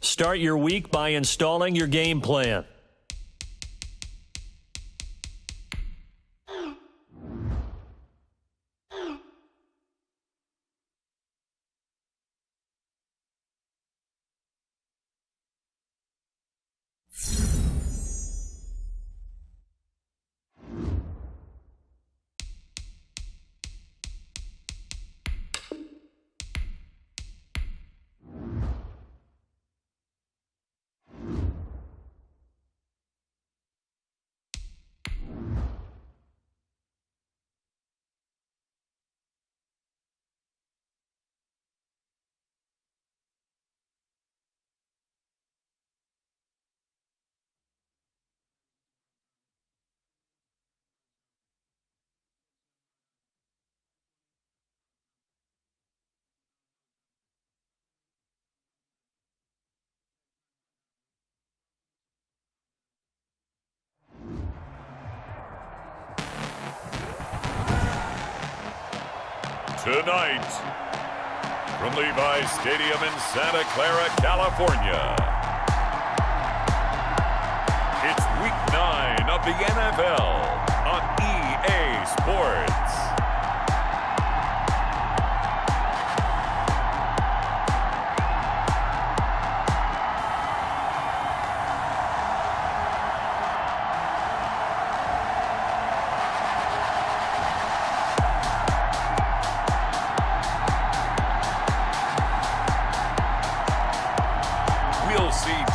Start your week by installing your game plan. Tonight, from Levi's Stadium in Santa Clara, California, it's Week 9 of the NFL on EA Sports.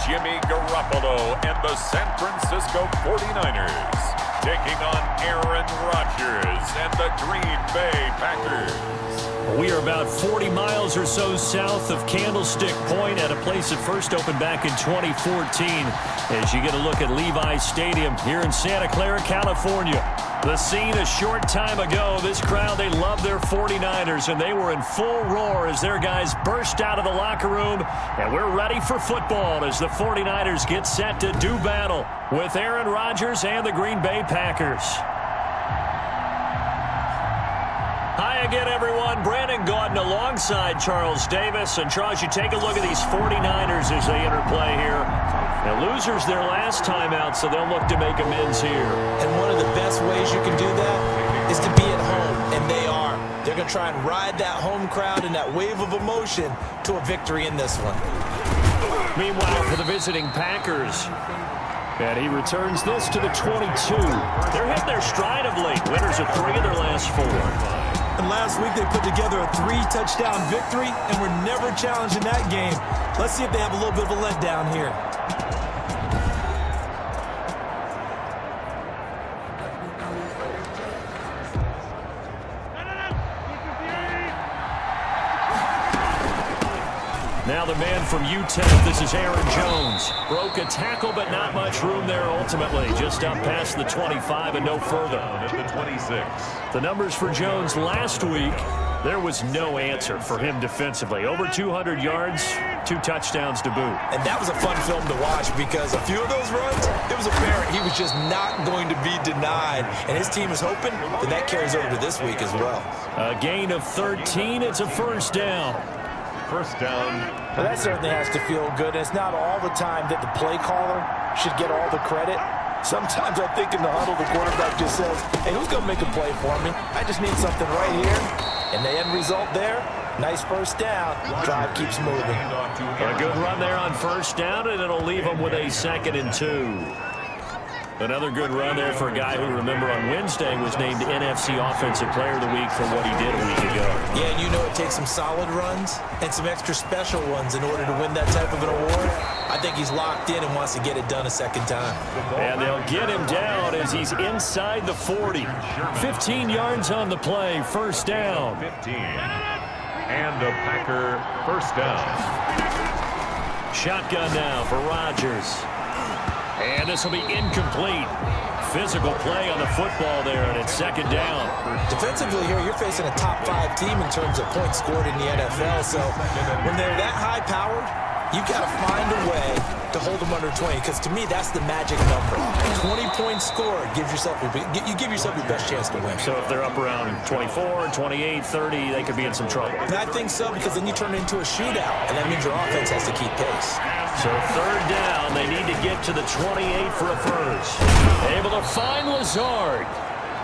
Jimmy Garoppolo and the San Francisco 49ers taking on Aaron Rodgers and the Green Bay Packers. We are about 40 miles or so south of Candlestick Point at a place that first opened back in 2014 as you get a look at Levi's Stadium here in Santa Clara, California. The scene a short time ago, this crowd, they love their 49ers, and they were in full roar as their guys burst out of the locker room, and we're ready for football as the 49ers get set to do battle with Aaron Rodgers and the Green Bay Packers. Hi again, everyone. Brandon Gaudin alongside Charles Davis. And, Charles, you take a look at these 49ers as they interplay here. Now, losers their last time out, so they'll look to make amends here. And one of the best ways you can do that is to be at home, and they are. They're going to try and ride that home crowd and that wave of emotion to a victory in this one. Meanwhile, for the visiting Packers, and he returns this to the 22. They're hitting their stride of late. Winners of 3 of their last 4. And last week they put together a 3-touchdown victory and were never challenged in that game. Let's see if they have a little bit of a letdown here. Now the man from UTEP, this is Aaron Jones. Broke a tackle, but not much room there ultimately. Just up past the 25 and no further. At the 26. The numbers for Jones last week, there was no answer for him defensively. Over 200 yards, 2 touchdowns to boot. And that was a fun film to watch because a few of those runs, it was apparent he was just not going to be denied. And his team is hoping that carries over to this week as well. A gain of 13, it's a first down. First down. Well, that certainly has to feel good. It's not all the time that the play caller should get all the credit. Sometimes I think in the huddle, the quarterback just says, hey, who's going to make a play for me? I just need something right here. And the end result there, nice first down. Drive keeps moving. A good run there on first down, and it'll leave them with a 2nd and 2. Another good run there for a guy who, remember, on Wednesday was named NFC Offensive Player of the Week for what he did a week ago. Yeah, and you know it takes some solid runs and some extra special ones in order to win that type of an award. I think he's locked in and wants to get it done a second time. And they'll get him down as he's inside the 40. 15 yards on the play, first down. 15. And a Packer first down. Shotgun now for Rodgers. And this will be incomplete. Physical play on the football there, and it's 2nd down. Defensively here, you're facing a top-5 team in terms of points scored in the NFL. So when they're that high-powered, you've got to find a way to hold them under 20. Because to me, that's the magic number. 20 points scored gives yourself you give yourself your best chance to win. So if they're up around 24, 28, 30, they could be in some trouble. And I think so, because then you turn it into a shootout, and that means your offense has to keep pace. So third down, they need to get to the 28 for a first. Able to find Lazard.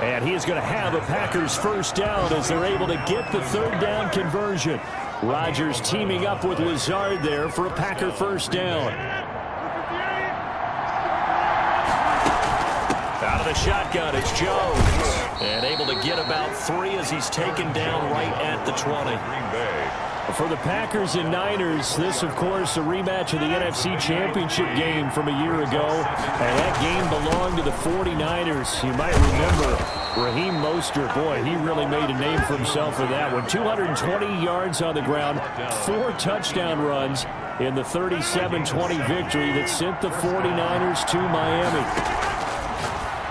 And he is going to have a Packers first down as they're able to get the third down conversion. Rodgers teaming up with Lazard there for a Packer first down. Out of the shotgun, it's Jones. And able to get about 3 as he's taken down right at the 20. Green Bay. For the Packers and Niners, this, of course, a rematch of the NFC Championship game from a year ago. And that game belonged to the 49ers. You might remember Raheem Mostert. Boy, he really made a name for himself for that one. 220 yards on the ground, 4 touchdown runs in the 37-20 victory that sent the 49ers to Miami.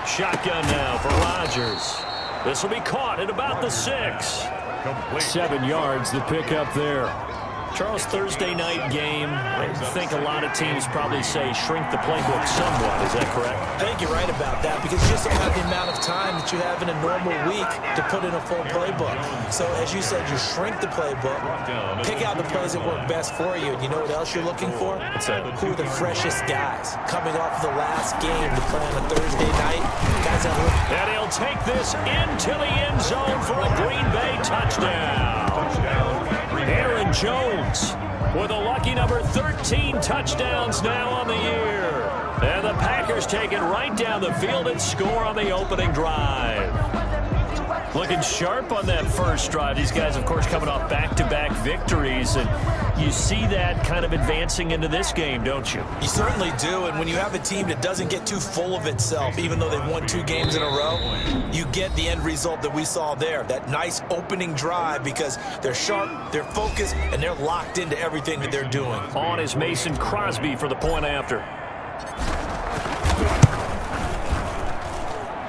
Shotgun now for Rodgers. This will be caught at about the 6. 7 yards, the pickup there. Charles, Thursday night game, I think a lot of teams probably say shrink the playbook somewhat. Is that correct? I think you're right about that because you just don't have the amount of time that you have in a normal week to put in a full playbook. So as you said, you shrink the playbook, pick out the plays that work best for you. And you know what else you're looking for? Who are the freshest guys coming off the last game to play on a Thursday night? Guys that look. And he'll take this into the end zone for a Green Bay touchdown. Aaron Jones with a lucky number 13 touchdowns now on the year. And the Packers take it right down the field and score on the opening drive. Looking sharp on that first drive. These guys, of course, coming off back-to-back victories. And you see that kind of advancing into this game, don't you? You certainly do. And when you have a team that doesn't get too full of itself, even though they've won 2 games in a row, you get the end result that we saw there. That nice opening drive because they're sharp, they're focused, and they're locked into everything that they're doing. On is Mason Crosby for the point after.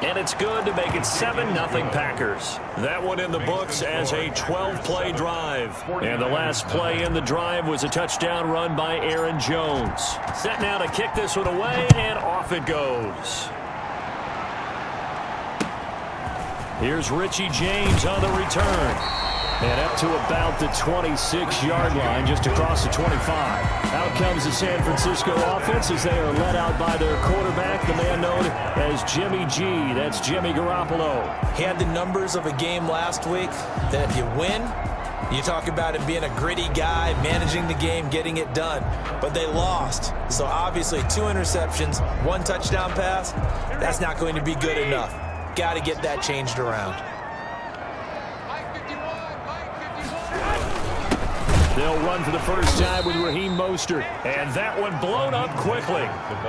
And it's good to make it 7-0 Packers. That one in the books as a 12-play drive. And the last play in the drive was a touchdown run by Aaron Jones. Set now to kick this one away, and off it goes. Here's Richie James on the return. And up to about the 26-yard line, just across the 25. Out comes the San Francisco offense as they are led out by their quarterback, the man known as Jimmy G. That's Jimmy Garoppolo. He had the numbers of a game last week that if you win, you talk about him being a gritty guy, managing the game, getting it done. But they lost. So obviously 2 interceptions, 1 touchdown pass, that's not going to be good enough. Got to get that changed around. They'll run for the first time with Raheem Mostert. And that one blown up quickly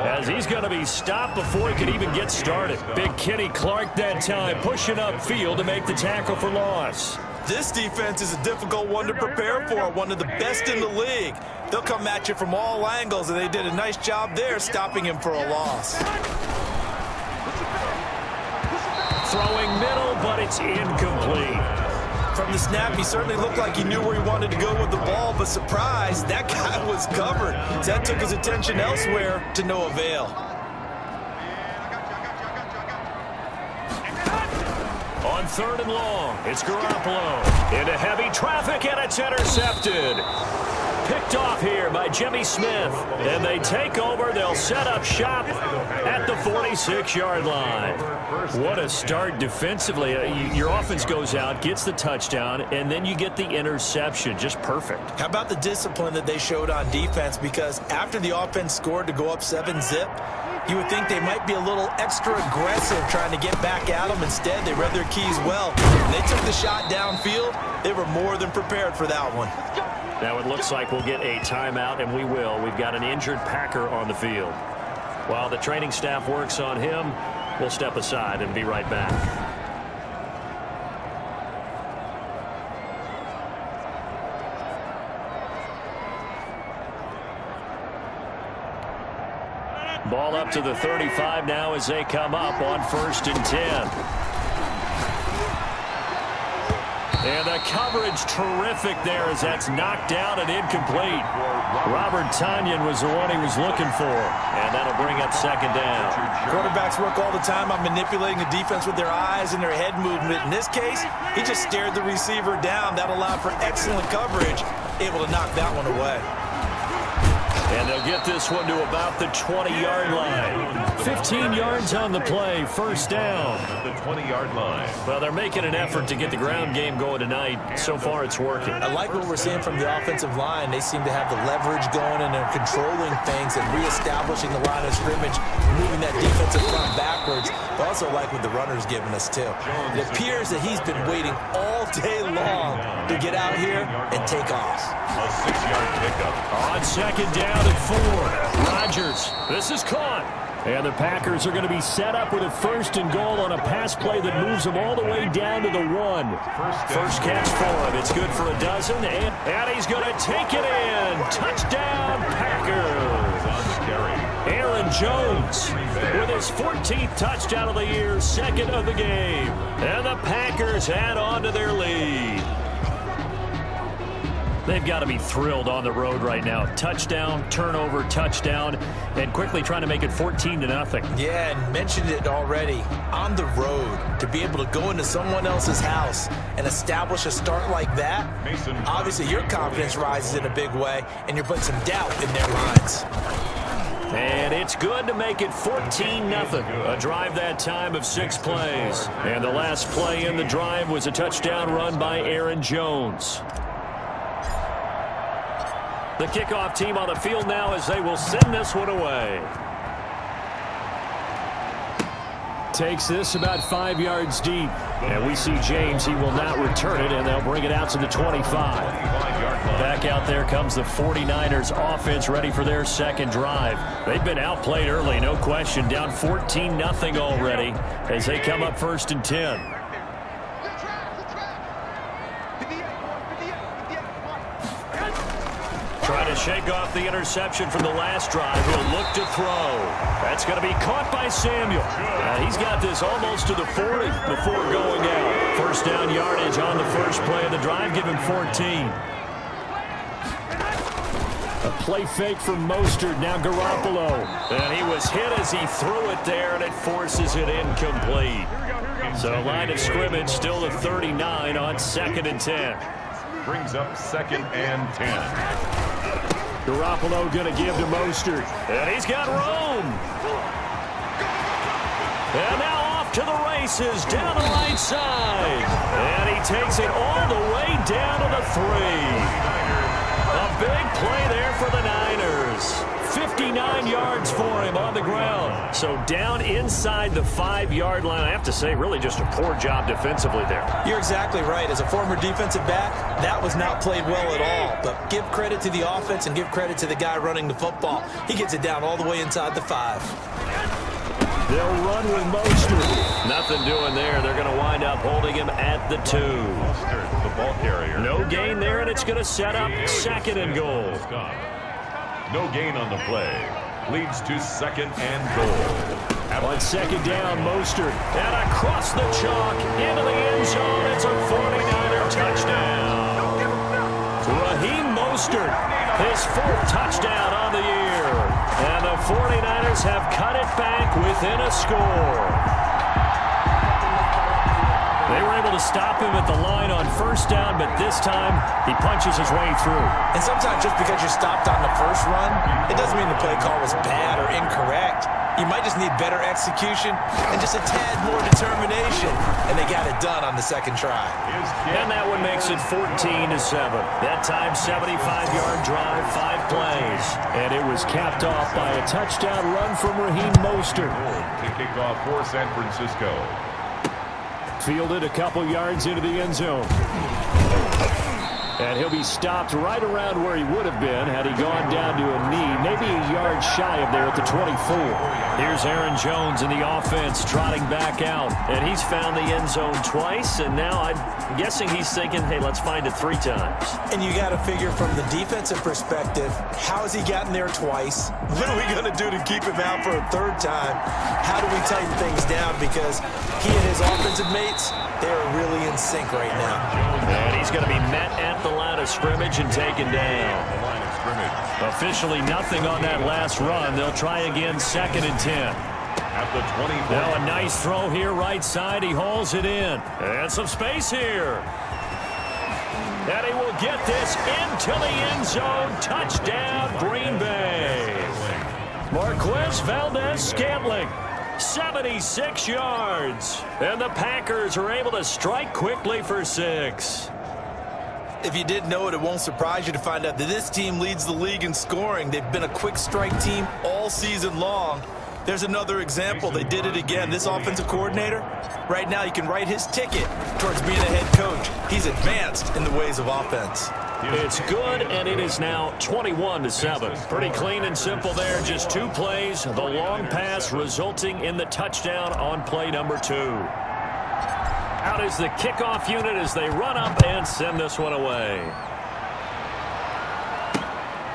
as he's going to be stopped before he can even get started. Big Kenny Clark that time pushing upfield to make the tackle for loss. This defense is a difficult one to prepare for, one of the best in the league. They'll come at you from all angles, and they did a nice job there stopping him for a loss. Throwing middle, but it's incomplete. From the snap, he certainly looked like he knew where he wanted to go with the ball, but surprise, that guy was covered. That took his attention elsewhere to no avail. On 3rd and long, it's Garoppolo into heavy traffic, and it's intercepted. Picked off here by Jimmy Smith. And they take over. They'll set up shop at the 46-yard line. What a start defensively. Your offense goes out, gets the touchdown, and then you get the interception. Just perfect. How about the discipline that they showed on defense? Because after the offense scored to go up 7-zip, you would think they might be a little extra aggressive trying to get back at them. Instead, they read their keys well. When they took the shot downfield, they were more than prepared for that one. Now it looks like we'll get a timeout, and we will. We've got an injured Packer on the field. While the training staff works on him, we'll step aside and be right back. Ball up to the 35 now as they come up on 1st and 10. And the coverage terrific there as that's knocked down and incomplete. Robert Tonyan was the one he was looking for. And that'll bring up 2nd down. Quarterbacks work all the time on manipulating the defense with their eyes and their head movement. In this case, he just stared the receiver down. That allowed for excellent coverage, able to knock that one away. And they'll get this one to about the 20-yard line. 15 yards on the play, first down. The 20-yard line. Well, they're making an effort to get the ground game going tonight. So far, it's working. I like what we're seeing from the offensive line. They seem to have the leverage going, and they're controlling things and reestablishing the line of scrimmage, moving that defensive front backwards. But also like what the runner's giving us, too. It appears that he's been waiting all day long to get out here and take off. A 6-yard pickup. On second down and 4. Rodgers, this is caught. And the Packers are going to be set up with a first and goal on a pass play that moves them all the way down to the 1. First catch for him. It's good for a dozen, and he's going to take it in. Touchdown, Packers. On the carry. Aaron Jones with his 14th touchdown of the year, second of the game. And the Packers add on to their lead. They've got to be thrilled on the road right now. Touchdown, turnover, touchdown, and quickly trying to make it 14-0. Yeah, and mentioned it already. On the road, to be able to go into someone else's house and establish a start like that, obviously your confidence rises in a big way, and you're putting some doubt in their minds. And it's good to make it 14-0. A drive that time of 6 plays. And the last play in the drive was a touchdown run by Aaron Jones. The kickoff team on the field now as they will send this one away. Takes this about 5 yards deep. And we see James. He will not return it, and they'll bring it out to the 25. Back out there comes the 49ers offense ready for their second drive. They've been outplayed early, no question. Down 14-0 already as they come up first and 10. Trying to shake off the interception from the last drive. He'll look to throw. That's going to be caught by Samuel. He's got this almost to the 40 before going out. First down yardage on the first play of the drive. Give him 14. A play fake from Mostert. Now Garoppolo. And he was hit as he threw it there, and it forces it incomplete. So line of scrimmage still the 39 on second and 10. Brings up second and 10. Garoppolo going to give to Mostert. And he's got room. And now off to the races down the right side. And he takes it all the way down to the 3. A big play there for the Niners. 59 yards for him on the ground. So down inside the 5-yard line. I have to say, really just a poor job defensively there. You're exactly right. As a former defensive back, that was not played well at all. But give credit to the offense and give credit to the guy running the football. He gets it down all the way inside the 5. They'll run with Mostert. Nothing doing there. They're going to wind up holding him at the 2. Mostert, the ball carrier. No gain there, and it's going to set up second and goal. No gain on the play. Leads to second and goal. On second down, Mostert. And across the chalk into the end zone. It's a 49er touchdown. Raheem Mostert, his 4th touchdown on the year. And the 49ers have cut it back within a score. They were able to stop him at the line on first down, but this time he punches his way through. And sometimes just because you're stopped on the first run, it doesn't mean the play call was bad or incorrect. You might just need better execution and just a tad more determination. And they got it done on the second try. And that one makes it 14-7. That time, 75-yard drive, 5 plays. And it was capped off by a touchdown run from Raheem Mostert. To kick off for San Francisco. Fielded a couple yards into the end zone. And he'll be stopped right around where he would have been had he gone down to a knee, maybe a yard shy of there at the 24. Here's Aaron Jones in the offense trotting back out. And he's found the end zone twice, and now I'm guessing he's thinking, hey, let's find it 3 times. And you got to figure from the defensive perspective, how has he gotten there twice? What are we going to do to keep him out for a 3rd time? How do we tighten things down? Because he and his offensive mates, they're really in sync right now. And he's going to be met at the line of scrimmage and taken down. Officially nothing on that last run. They'll try again, second and 10. At the 20. Now a nice throw here, right side. He hauls it in. And some space here. And he will get this into the end zone. Touchdown, Green Bay. Marquez Valdez-Scantling, 76 yards. And the Packers are able to strike quickly for 6. If you didn't know it, it won't surprise you to find out that this team leads the league in scoring. They've been a quick strike team all season long. There's another example. They did it again. This offensive coordinator, right now, you can write his ticket towards being a head coach. He's advanced in the ways of offense. It's good, and it is now 21-7. Pretty clean and simple there. Just 2 plays. The long pass resulting in the touchdown on play number 2. Out is the kickoff unit as they run up and send this one away.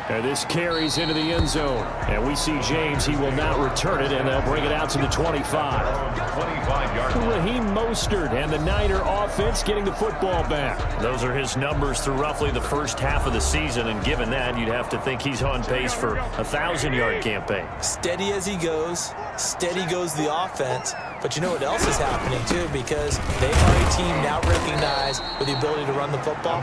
And this carries into the end zone. And we see James. He will not return it, and they'll bring it out to the 25. 25-yard line. Raheem Mostert and the Niner offense getting the football back. Those are his numbers through roughly the first half of the season, and given that, you'd have to think he's on pace for a 1,000-yard campaign. Steady as he goes, steady goes the offense. But you know what else is happening, too, because they are a team now recognized with the ability to run the football.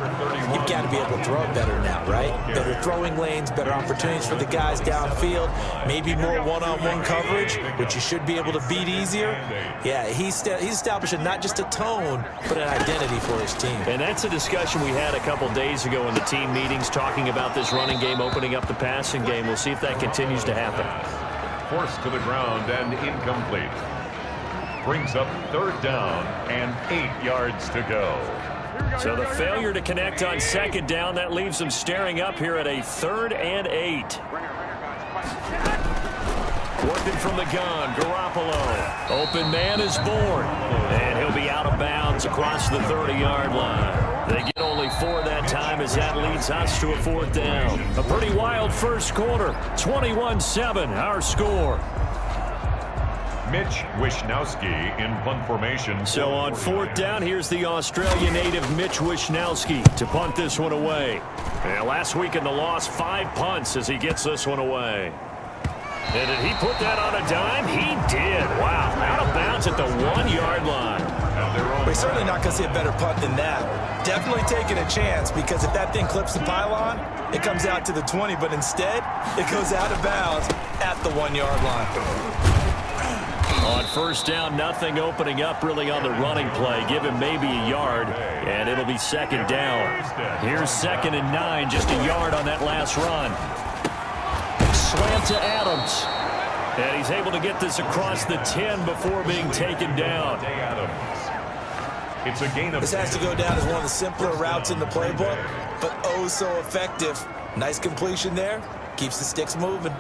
You've got to be able to throw it better now, right? Better throwing lanes, better opportunities for the guys downfield, maybe more one-on-one coverage, which you should be able to beat easier. Yeah, he's establishing not just a tone, but an identity for his team. And that's a discussion we had a couple days ago in the team meetings, talking about this running game, opening up the passing game. We'll see if that continues to happen. Forced to the ground and incomplete. Brings up 3rd down and 8 yards to go. So the failure to connect on 2nd down, that leaves them staring up here at a 3rd and 8. Working from the gun, Garoppolo. Open man is born. And he'll be out of bounds across the 30-yard line. They get only 4 that time as that leads us to a 4th down. A pretty wild first quarter. 21-7, our score. Mitch Wishnowsky in punt formation. So on 4th down, here's the Australian native Mitch Wishnowsky to punt this one away. And last week in the loss, 5 punts as he gets this one away. And did he put that on a dime? He did. Wow. Out of bounds at the 1-yard line. We're certainly not going to see a better punt than that. Definitely taking a chance, because if that thing clips the pylon, it comes out to the 20, but instead, it goes out of bounds at the 1-yard line. On 1st down, nothing opening up really on the running play. Give him maybe a yard, and it'll be 2nd down. Here's 2nd and 9, just a yard on that last run. Slant to Adams. And he's able to get this across the 10 before being taken down. It's a gain of. This has to go down as one of the simpler routes in the playbook, but oh so effective. Nice completion there. Keeps the sticks moving.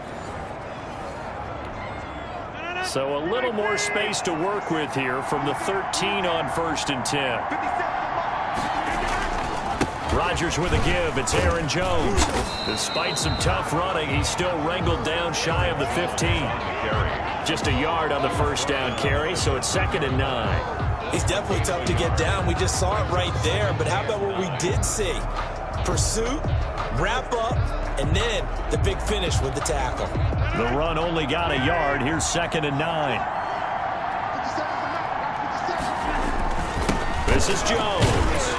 So a little more space to work with here from the 13 on 1st and 10. Rodgers with a give. It's Aaron Jones. Despite some tough running, he's still wrangled down shy of the 15. Just a yard on the 1st down carry, so it's 2nd and 9. He's definitely tough to get down. We just saw it right there, but how about what we did see? Pursuit, wrap up, and then the big finish with the tackle. The run only got a yard. Here's 2nd and 9. This is Jones.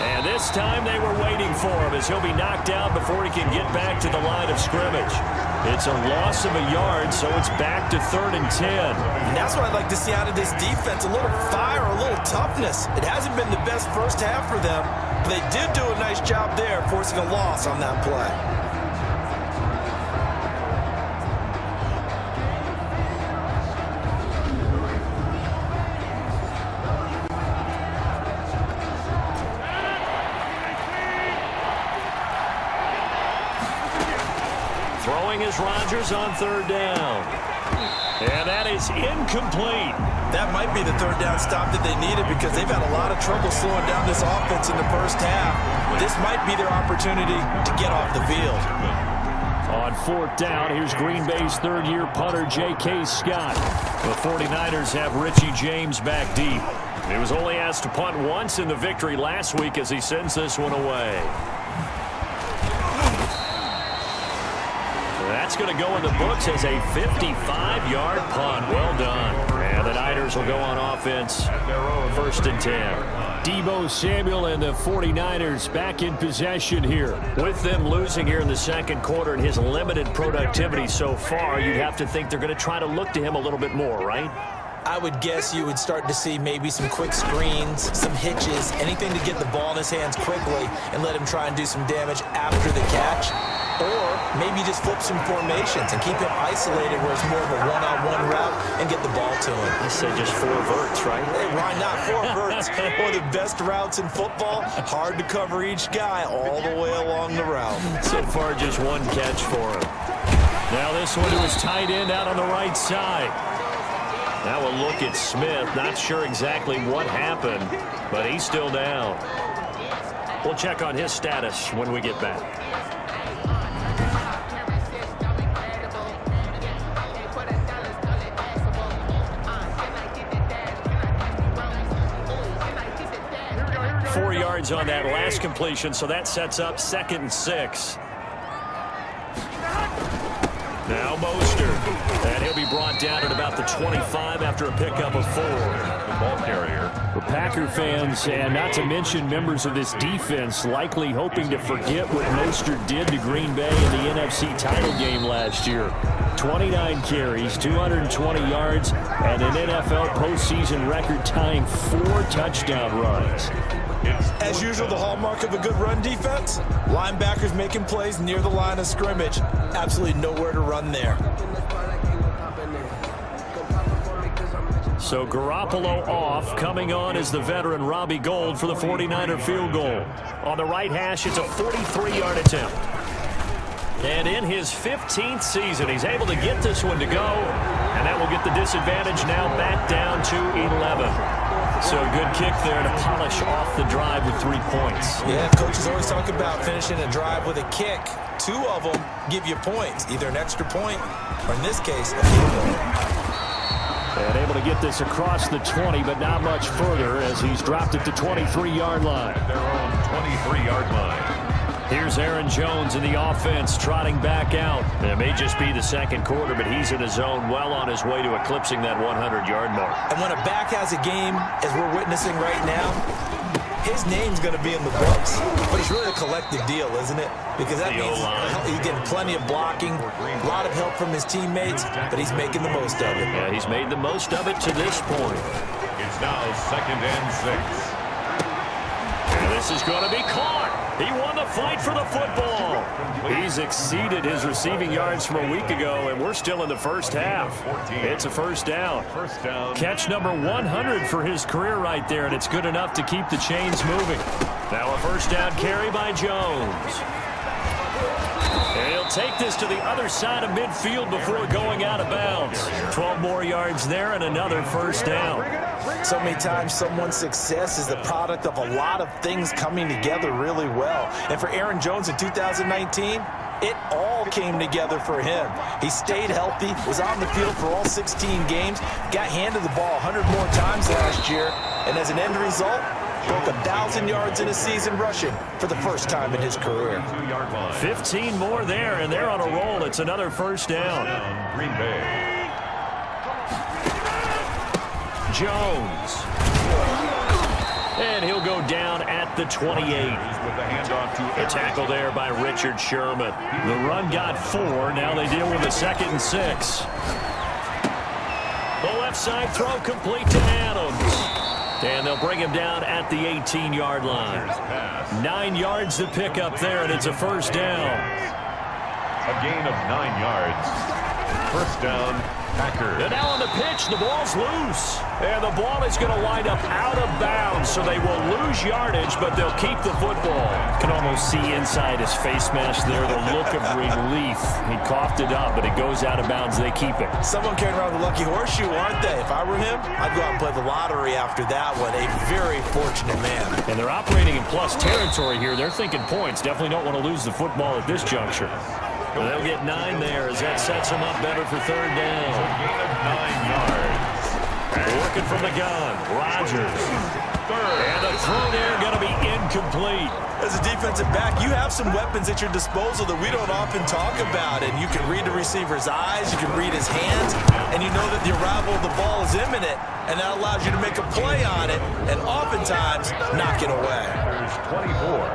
And this time they were waiting for him as he'll be knocked out before he can get back to the line of scrimmage. It's a loss of a yard, so it's back to 3rd and 10. And that's what I'd like to see out of this defense, a little fire, a little toughness. It hasn't been the best first half for them, but they did do a nice job there forcing a loss on that play. Is Rodgers on 3rd down. And that is incomplete. That might be the 3rd down stop that they needed, because they've had a lot of trouble slowing down this offense in the first half. This might be their opportunity to get off the field. On 4th down, here's Green Bay's 3rd-year punter, J.K. Scott. The 49ers have Richie James back deep. He was only asked to punt once in the victory last week as he sends this one away. That's that's going to go in the books as a 55-yard punt. Well done. And the Niners will go on offense. 1st and 10. Deebo Samuel and the 49ers back in possession here. With them losing here in the second quarter and his limited productivity so far, you'd have to think they're going to try to look to him a little bit more, right? I would guess you would start to see maybe some quick screens, some hitches, anything to get the ball in his hands quickly and let him try and do some damage after the catch. Or maybe just flip some formations and keep him isolated where it's more of a one-on-one route and get the ball to him. I say just 4 verts, right? Hey, why not 4 verts? One of the best routes in football. Hard to cover each guy all the way along the route. So far, just 1 catch for him. Now this one to his tight end out on the right side. Now a look at Smith. Not sure exactly what happened, but he's still down. We'll check on his status when we get back. On that last completion, so that sets up 2nd and 6. Now Mostert, and he'll be brought down at about the 25 after a pickup of 4. The ball carrier. The Packer fans, and not to mention members of this defense, likely hoping to forget what Mostert did to Green Bay in the NFC title game last year. 29 carries, 220 yards, and an NFL postseason record-tying 4 touchdown runs. As usual, the hallmark of a good run defense, linebackers making plays near the line of scrimmage. Absolutely nowhere to run there. So Garoppolo off. Coming on is the veteran Robbie Gould for the 49er field goal. On the right hash, it's a 43-yard attempt. And in his 15th season, he's able to get this one to go. And that will get the disadvantage now back down to 11. So a good kick there to polish off the drive with 3 points. Yeah, coaches always talk about finishing a drive with a kick. 2 of them give you points, either an extra point or, in this case, a field goal. And able to get this across the 20, but not much further as he's dropped at the 23-yard line. At their own 23-yard line. Here's Aaron Jones in the offense, trotting back out. It may just be the second quarter, but he's in his zone, well on his way to eclipsing that 100-yard mark. And when a back has a game, as we're witnessing right now, his name's going to be in the books. But it's really a collective deal, isn't it? Because that means he's getting plenty of blocking, a lot of help from his teammates, but he's making the most of it. Yeah, he's made the most of it to this point. It's now 2nd and 6. And this is going to be caught. He won the fight for the football. He's exceeded his receiving yards from a week ago, and we're still in the first half. It's a first down. Catch number 100 for his career right there, and it's good enough to keep the chains moving. Now a first down carry by Jones. And he'll take this to the other side of midfield before going out of bounds. 12 more yards there and another first down. So many times someone's success is the product of a lot of things coming together really well. And for Aaron Jones in 2019, it all came together for him. He stayed healthy, was on the field for all 16 games, got handed the ball 100 more times last year, and as an end result, broke 1,000 yards in a season rushing for the first time in his career. 15 more there, and they're on a roll. It's another first down. Green Bay. Jones. And he'll go down at the 28. With the handoff to a tackle there by Richard Sherman. The run got 4. Now they deal with a 2nd and 6. The left side throw complete to Adams. And they'll bring him down at the 18-yard line. 9 yards to pick up there, and it's a first down. A gain of 9 yards. First down, Packers. And now on the pitch, the ball's loose. And the ball is going to wind up out of bounds, so they will lose yardage, but they'll keep the football. Can almost see inside his face mask there the look of relief. He coughed it up, but it goes out of bounds. They keep it. Someone carrying around the lucky horseshoe, aren't they? If I were him, I'd go out and play the lottery after that one. A very fortunate man. And they're operating in plus territory here. They're thinking points. Definitely don't want to lose the football at this juncture. Well, they'll get 9 there as that sets them up better for third down. A gain of 9 yards. Working from the gun, Rodgers. And the throw there going to be incomplete. As a defensive back, you have some weapons at your disposal that we don't often talk about. And you can read the receiver's eyes, you can read his hands, and you know that the arrival of the ball is imminent. And that allows you to make a play on it and oftentimes knock it away. 24,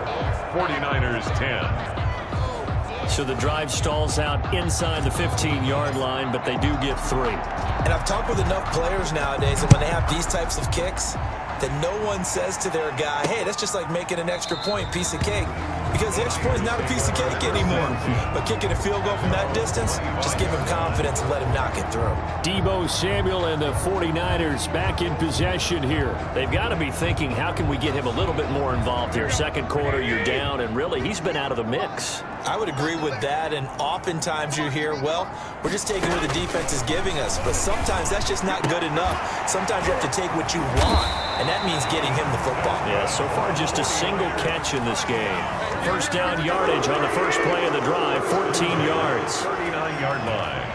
49ers 10. So the drive stalls out inside the 15-yard line, but they do get 3. And I've talked with enough players nowadays that when they have these types of kicks, that no one says to their guy, hey, that's just like making an extra point, piece of cake. Because the extra point is not a piece of cake anymore. But kicking a field goal from that distance, just give him confidence and let him knock it through. Deebo Samuel and the 49ers back in possession here. They've got to be thinking, how can we get him a little bit more involved here? Second quarter, you're down, and really, he's been out of the mix. I would agree with that, and oftentimes you hear, well, we're just taking what the defense is giving us. But sometimes that's just not good enough. Sometimes you have to take what you want, and that means getting him the football. Yeah, so far just a single catch in this game. First down yardage on the first play of the drive, 14 yards. 39-yard line.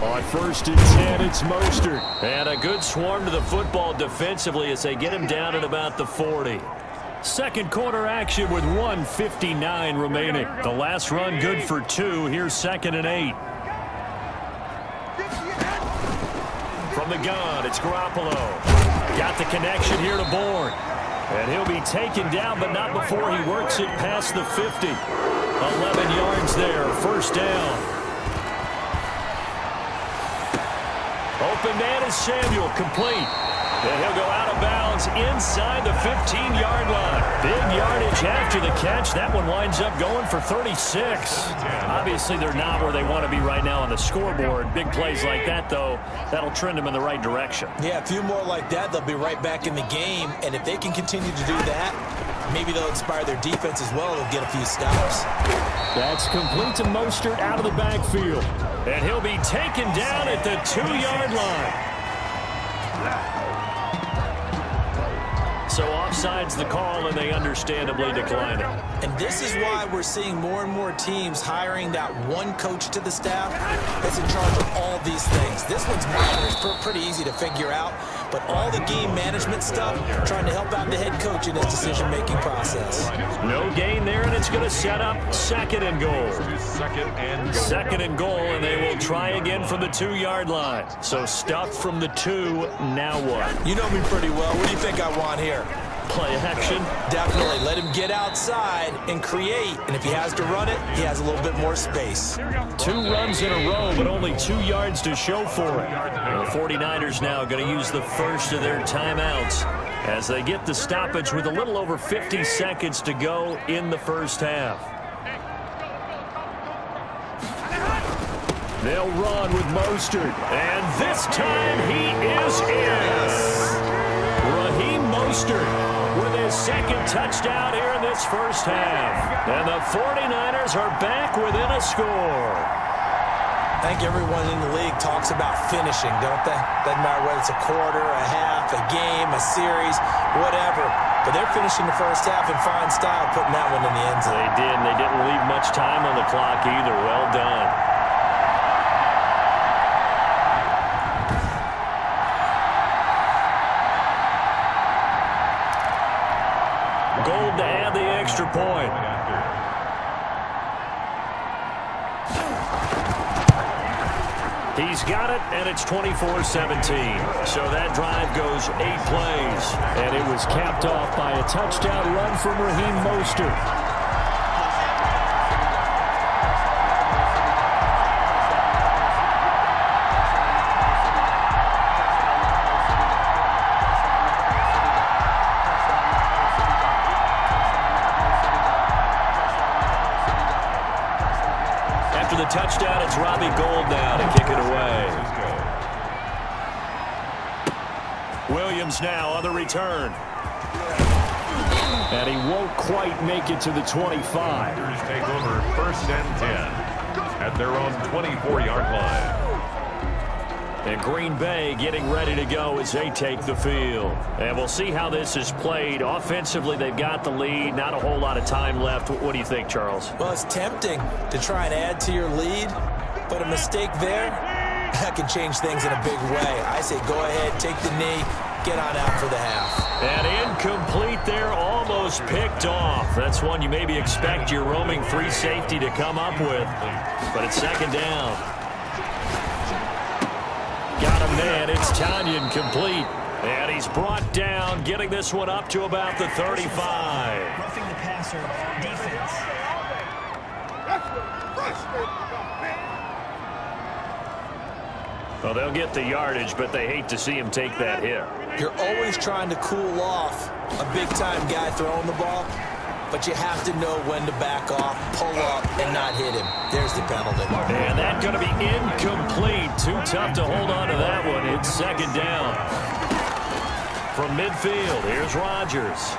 On first and 10, it's Mostert. And a good swarm to the football defensively as they get him down at about the 40. Second quarter action with 1:59 remaining. The last run good for 2. Here's 2nd and 8. From the gun, it's Garoppolo. Got the connection here to Bourne. And he'll be taken down, but not before he works it past the 50. 11 yards there, first down. Open man is Samuel, complete. And he'll go out of bounds inside the 15-yard line. Big yardage after the catch. That one winds up going for 36. Obviously, they're not where they want to be right now on the scoreboard. Big plays like that, though, that'll trend them in the right direction. Yeah, a few more like that, they'll be right back in the game. And if they can continue to do that, maybe they'll inspire their defense as well. They'll get a few stops. That's complete to Mostert out of the backfield. And he'll be taken down at the 2-yard line. So offside's the call, and they understandably decline it. And this is why we're seeing more and more teams hiring that one coach to the staff that's in charge of all these things. This one's minor. It's pretty easy to figure out. But all the game management stuff, trying to help out the head coach in his decision-making process. No gain there, and it's going to set up 2nd and goal. 2nd and goal, and they will try again from the 2-yard line. So stuffed from the 2, now what? You know me pretty well. What do you think I want here? Play action. Definitely. Let him get outside and create. And if he has to run it, he has a little bit more space. 2 runs in a row, but only 2 yards to show for it. And the 49ers now going to use the first of their timeouts as they get the stoppage with a little over 50 seconds to go in the first half. They'll run with Mostert. And this time he is in. Raheem Mostert with his 2nd touchdown here in this first half. And the 49ers are back within a score. I think everyone in the league talks about finishing, don't they? Doesn't matter whether it's a quarter, a half, a game, a series, whatever. But they're finishing the first half in fine style, putting that one in the end zone. They did, and they didn't leave much time on the clock either. Well done. Gold to add the extra point. He's got it, and it's 24-17. So that drive goes 8 plays, and it was capped off by a touchdown run from Raheem Mostert. The touchdown, it's Robbie Gould now to kick it away. Williams now on the return. And he won't quite make it to the 25. Take over 1st and 10 at their own 24-yard line. And Green Bay getting ready to go as they take the field. And we'll see how this is played. Offensively, they've got the lead. Not a whole lot of time left. What do you think, Charles? Well, it's tempting to try and add to your lead. But a mistake there, that can change things in a big way. I say go ahead, take the knee, get on out for the half. And incomplete there, almost picked off. That's one you maybe expect your roaming free safety to come up with. But it's second down. Got him man, it's Tanyan complete. And he's brought down, getting this one up to about the 35. Roughing the passer, defense. Well, they'll get the yardage, but they hate to see him take that hit. You're always trying to cool off a big-time guy throwing the ball, but you have to know when to back off, pull up, and not hit him. There's the penalty. And that's going to be incomplete. Too tough to hold on to that one. It's second down. From midfield, here's Rodgers.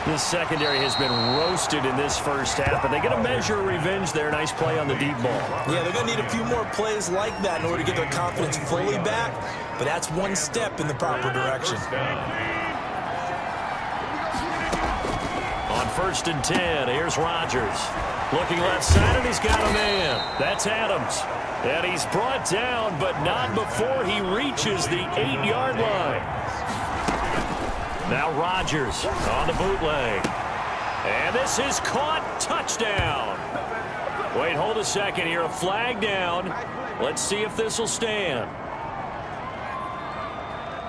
This secondary has been roasted in this first half, but they get a measure of revenge there. Nice play on the deep ball. Yeah, they're going to need a few more plays like that in order to get their confidence fully back, but that's one step in the proper direction. On 1st and 10, here's Rodgers. Looking left side, and he's got a man. That's Adams. And he's brought down, but not before he reaches the 8-yard line. Now Rodgers on the bootleg. And this is caught. Touchdown. Wait, hold a second here. A flag down. Let's see if this will stand.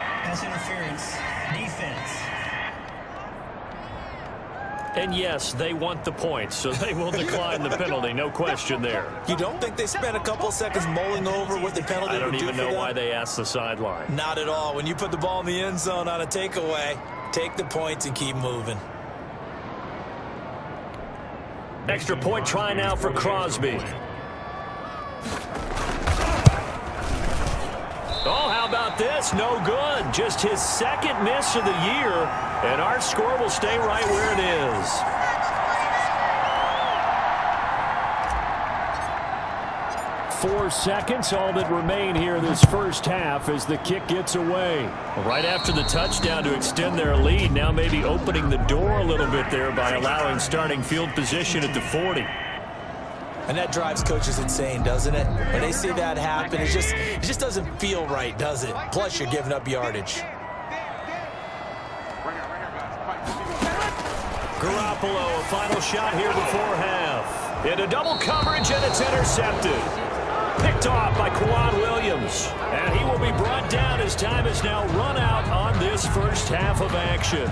Pass interference, defense. And yes, they want the points, so they will decline the penalty. No question there. You don't think they spent a couple seconds mulling over what the penalty would do for them? I don't even know why they asked the sideline. Not at all. When you put the ball in the end zone on a takeaway, take the points and keep moving. Extra point try now for Crosby. Oh, how about this? No good. Just his second miss of the year, and our score will stay right where it is. Four seconds, all that remain here this first half as the kick gets away. Right after the touchdown to extend their lead, now maybe opening the door a little bit there by allowing starting field position at the 40. And that drives coaches insane, doesn't it? When they see that happen, it just doesn't feel right, does it? Plus, you're giving up yardage. Garoppolo, a final shot here before half. Into double coverage, and it's intercepted. Picked off by Quan Williams. And he will be brought down as time is now run out on this first half of action.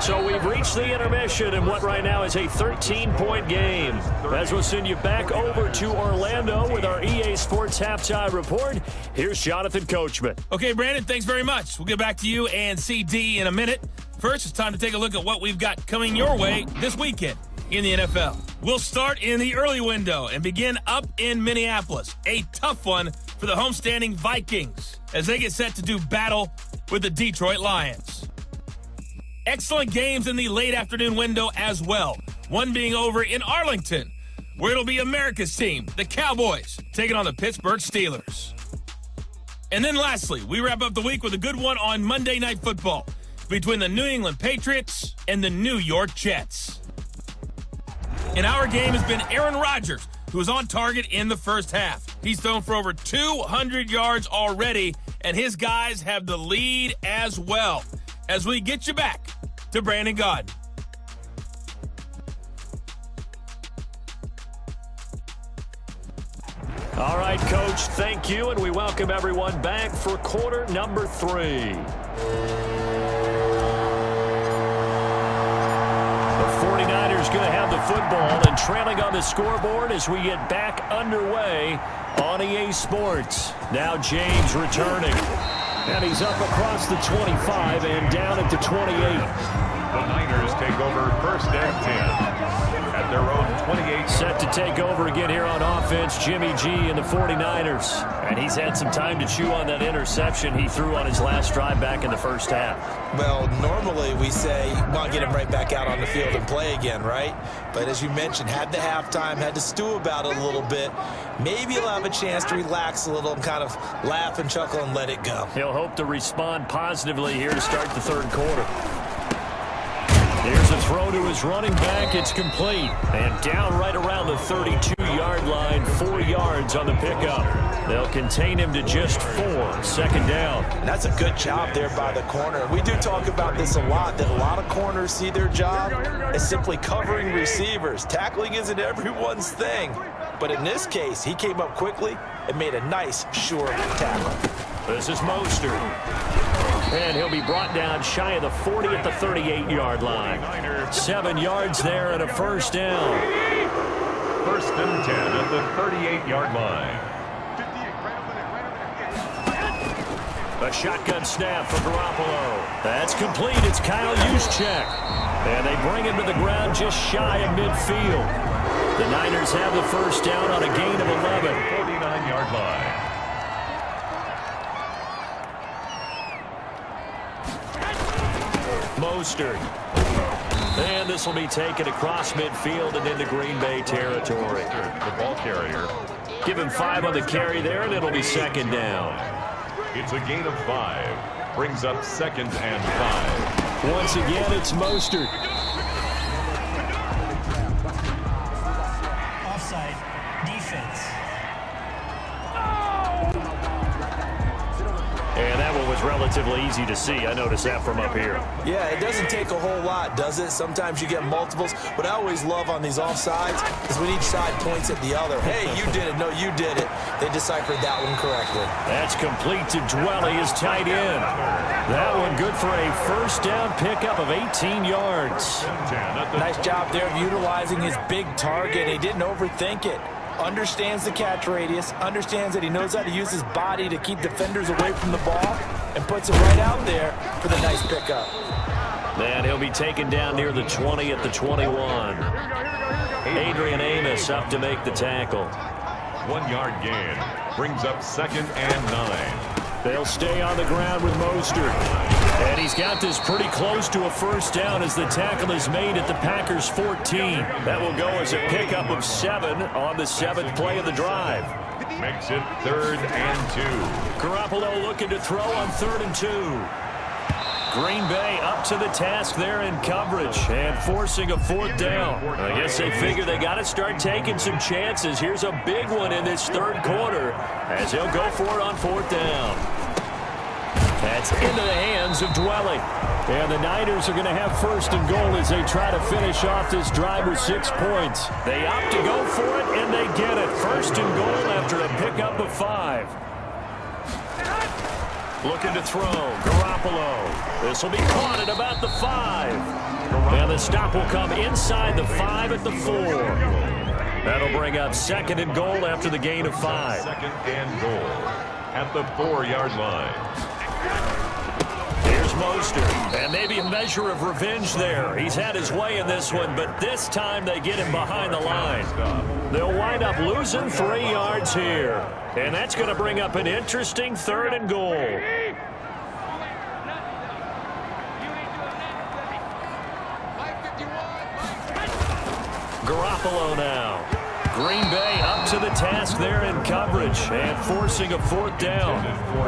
So we've reached the intermission in what right now is a 13-point game. As we'll send you back over to Orlando with our EA Sports Halftime Report, here's Jonathan Coachman. Okay, Brandon, thanks very much. We'll get back to you and CD in a minute. First, it's time to take a look at what we've got coming your way this weekend in the NFL. We'll start in the early window and begin up in Minneapolis. A tough one for the homestanding Vikings as they get set to do battle with the Detroit Lions. Excellent games in the late afternoon window as well. One being over in Arlington, where it'll be America's team, the Cowboys, taking on the Pittsburgh Steelers. And then lastly, we wrap up the week with a good one on Monday Night Football between the New England Patriots and the New York Jets. And our game has been Aaron Rodgers, who was on target in the first half. He's thrown for over 200 yards already, and his guys have the lead as well. As we get you back to Brandon Gaudin. All right, Coach, thank you, and we welcome everyone back for quarter number 3. The 49ers going to have the football and trailing on the scoreboard as we get back underway on EA Sports. Now James returning. And he's up across the 25 and down at the 28. The Niners take over 1st and 10 at their own 28. Set to take over again here on offense, Jimmy G and the 49ers. And he's had some time to chew on that interception he threw on his last drive back in the first half. Well, normally we say, well, get him right back out on the field and play again, right? But as you mentioned, had the halftime, had to stew about it a little bit. Maybe he'll have a chance to relax a little and kind of laugh and chuckle and let it go. He'll hope to respond positively here to start the third quarter. Here's a throw to his running back. It's complete. And down right around the 32-yard line, 4 yards on the pickup. They'll contain him to just 4. Second down. And that's a good job there by the corner. We do talk about this a lot, that a lot of corners see their job as simply covering receivers. Tackling isn't everyone's thing. But in this case, he came up quickly and made a nice, sure tackle. This is Mostert. And he'll be brought down shy of the 40 at the 38-yard line. 7 yards there and a first down. First and 10 at the 38-yard line. A shotgun snap for Garoppolo. That's complete. It's Kyle Juszczyk. And they bring him to the ground just shy of midfield. The Niners have the first down on a gain of 11. 49-yard line. Mostert. And this will be taken across midfield and into Green Bay territory. The ball carrier. Give him 5 on the carry there, and it'll be second down. It's a gain of 5. Brings up second and 5. Once again, it's Mostert. Offside. Defense. And that one was relatively easy to see. I noticed that from up here. Yeah, it doesn't take a whole lot, does it? Sometimes you get multiples. What I always love on these offsides is when each side points at the other. Hey, you did it. No, you did it. They deciphered that one correctly. That's complete to Dwelly, his tight end. That one good for a first down pickup of 18 yards. Nice job there of utilizing his big target. He didn't overthink it. Understands the catch radius, understands that he knows how to use his body to keep defenders away from the ball, and puts it right out there for the nice pickup. And he'll be taken down near the 20 at the 21. Adrian Amos up to make the tackle. 1 yard gain. Brings up second and 9. They'll stay on the ground with Mostert. And he's got this pretty close to a first down as the tackle is made at the Packers' 14. That will go as a pickup of 7 on the 7th play of the drive. Makes it 3rd and 2. Garoppolo looking to throw on 3rd and 2. Green Bay up to the task there in coverage and forcing a 4th down. I guess they figure they got to start taking some chances. Here's a big one in this 3rd quarter as he'll go for it on 4th down. That's into the hands of Dwelly. And the Niners are going to have 1st and goal as they try to finish off this drive with 6 points. They opt to go for it, and they get it. 1st and goal after a pickup of 5. Looking to throw. Garoppolo. This will be caught at about the 5. And the stop will come inside the 5 at the 4. That'll bring up 2nd and goal after the gain of 5. 2nd and goal at the 4-yard line. Here's Mostert. And maybe a measure of revenge there. He's had his way in this one, but this time they get him behind the line. They'll wind up losing 3 yards here. And that's going to bring up an interesting 3rd and goal. Garoppolo now. Green Bay up to the task there in coverage and forcing a 4th down.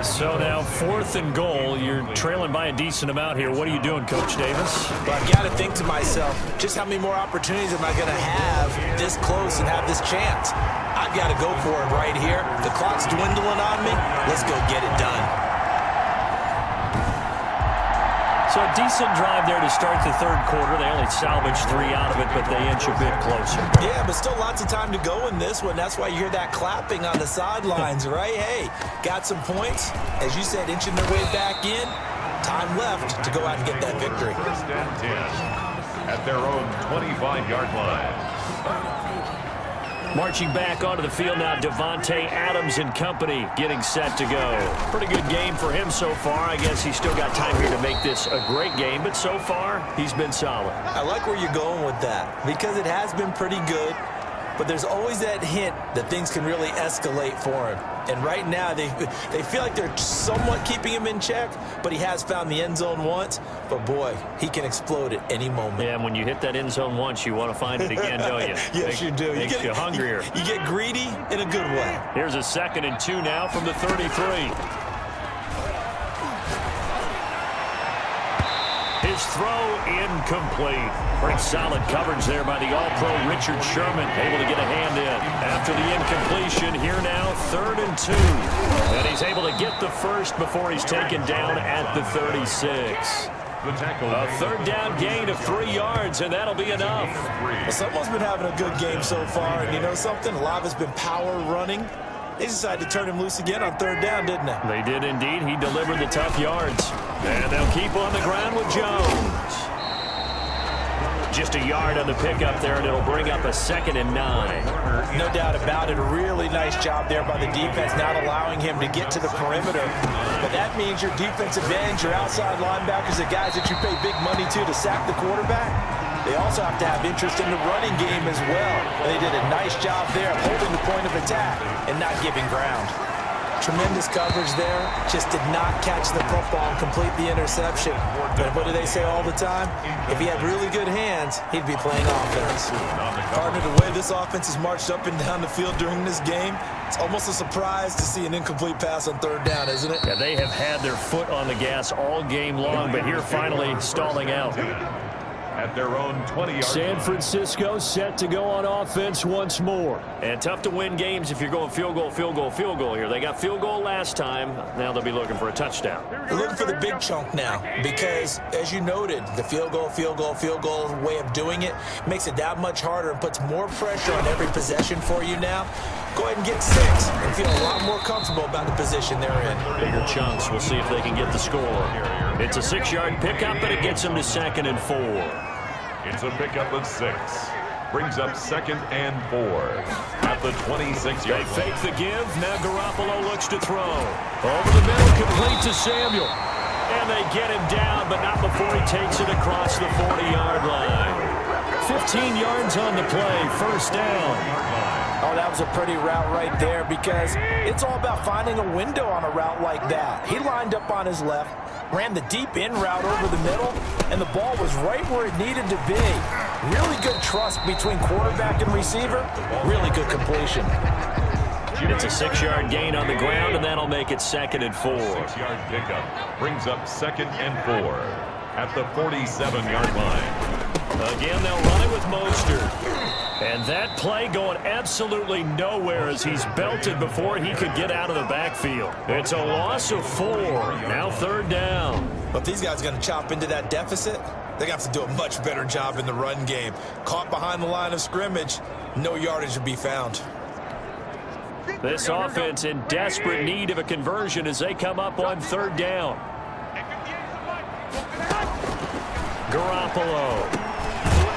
So now 4th and goal. You're trailing by a decent amount here. What are you doing, Coach Davis? But I've got to think to myself, just how many more opportunities am I going to have this close and have this chance? I've got to go for it right here. The clock's dwindling on me. Let's go get it done. So a decent drive there to start the 3rd quarter. They only salvaged 3 out of it, but they inch a bit closer. Yeah, but still lots of time to go in this one. That's why you hear that clapping on the sidelines, right? Hey, got some points. As you said, inching their way back in. Time left to go out and get that victory. 1st and 10 at their own 25-yard line. Marching back onto the field now, Devontae Adams and company getting set to go. Pretty good game for him so far. I guess he's still got time here to make this a great game, but so far, he's been solid. I like where you're going with that because it has been pretty good, but there's always that hint that things can really escalate for him. And right now, they feel like they're somewhat keeping him in check, but he has found the end zone once. But, boy, he can explode at any moment. Yeah, and when you hit that end zone once, you want to find it again, don't you? Yes, you do. Makes you hungrier. You get greedy in a good way. Here's a 2nd and 2 now from the 33. His throw incomplete. Pretty solid coverage there by the All-Pro Richard Sherman. Able to get a hand in. After the incompletion, here now, 3rd and 2. And he's able to get the first before he's taken down at the 36. A 3rd down gain of 3 yards, and that'll be enough. Well, someone's been having a good game so far, and you know something? A lot of it's been power running. They decided to turn him loose again on 3rd down, didn't they? They did indeed. He delivered the tough yards. And they'll keep on the ground with Jones. Just a yard on the pickup there, and it'll bring up a 2nd and 9. No doubt about it. A really nice job there by the defense, not allowing him to get to the perimeter. But that means your defensive ends, your outside linebackers, the guys that you pay big money to sack the quarterback, they also have to have interest in the running game as well. And they did a nice job there of holding the point of attack and not giving ground. Tremendous coverage there. Just did not catch the football and complete the interception. But what do they say all the time? If he had really good hands, he'd be playing offense. Partner, the way this offense has marched up and down the field during this game, it's almost a surprise to see an incomplete pass on 3rd down, isn't it? Yeah, they have had their foot on the gas all game long, but here finally stalling out. At their own 20-yard San Francisco set to go on offense once more. And tough to win games if you're going field goal, field goal, field goal here. They got field goal last time. Now they'll be looking for a touchdown. They're looking for the big chunk now because, as you noted, the field goal way of doing it makes it that much harder and puts more pressure on every possession for you now. Go ahead and get 6 and feel a lot more comfortable about the position they're in. Bigger chunks. We'll see if they can get the score. It's a 6-yard pickup, but it gets them to 2nd and 4. It's a pickup of 6. Brings up 2nd and 4 at the 26-yard line. They fake the give. Now Garoppolo looks to throw. Over the middle, complete to Samuel. And they get him down, but not before he takes it across the 40-yard line. 15 yards on the play. 1st down. Oh, that was a pretty route right there because it's all about finding a window on a route like that. He lined up on his left, ran the deep in route over the middle, and the ball was right where it needed to be. Really good trust between quarterback and receiver. Really good completion. It's a 6-yard gain on the ground, and that'll make it 2nd and 4. 6-yard pickup brings up 2nd and 4 at the 47-yard line. Again, they'll run it with Mostert. And that play going absolutely nowhere as he's belted before he could get out of the backfield. It's a loss of 4. Now 3rd down. But these guys are going to chop into that deficit. They're going to have to do a much better job in the run game. Caught behind the line of scrimmage, no yardage to be found. This offense in desperate need of a conversion as they come up on 3rd down. Garoppolo.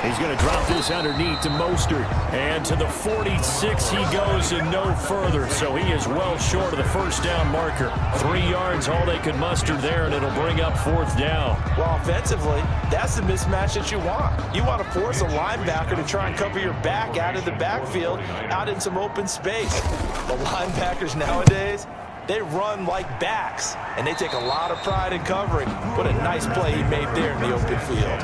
He's going to drop this underneath to Mostert. And to the 46 he goes and no further. So he is well short of the 1st down marker. 3 yards all they could muster there, and it'll bring up 4th down. Well, offensively, that's the mismatch that you want. You want to force a linebacker to try and cover your back out of the backfield, out in some open space. The linebackers nowadays, they run like backs, and they take a lot of pride in covering. What a nice play he made there in the open field.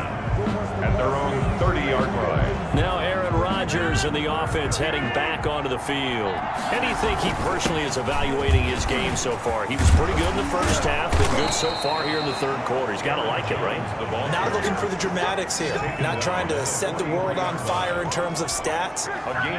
At their own 30-yard line. Now Aaron Rodgers and the offense heading back onto the field. And do you think he personally is evaluating his game so far? He was pretty good in the 1st half, been good so far here in the 3rd quarter. He's got to like it, right? Not looking for the dramatics here. Not trying to set the world on fire in terms of stats.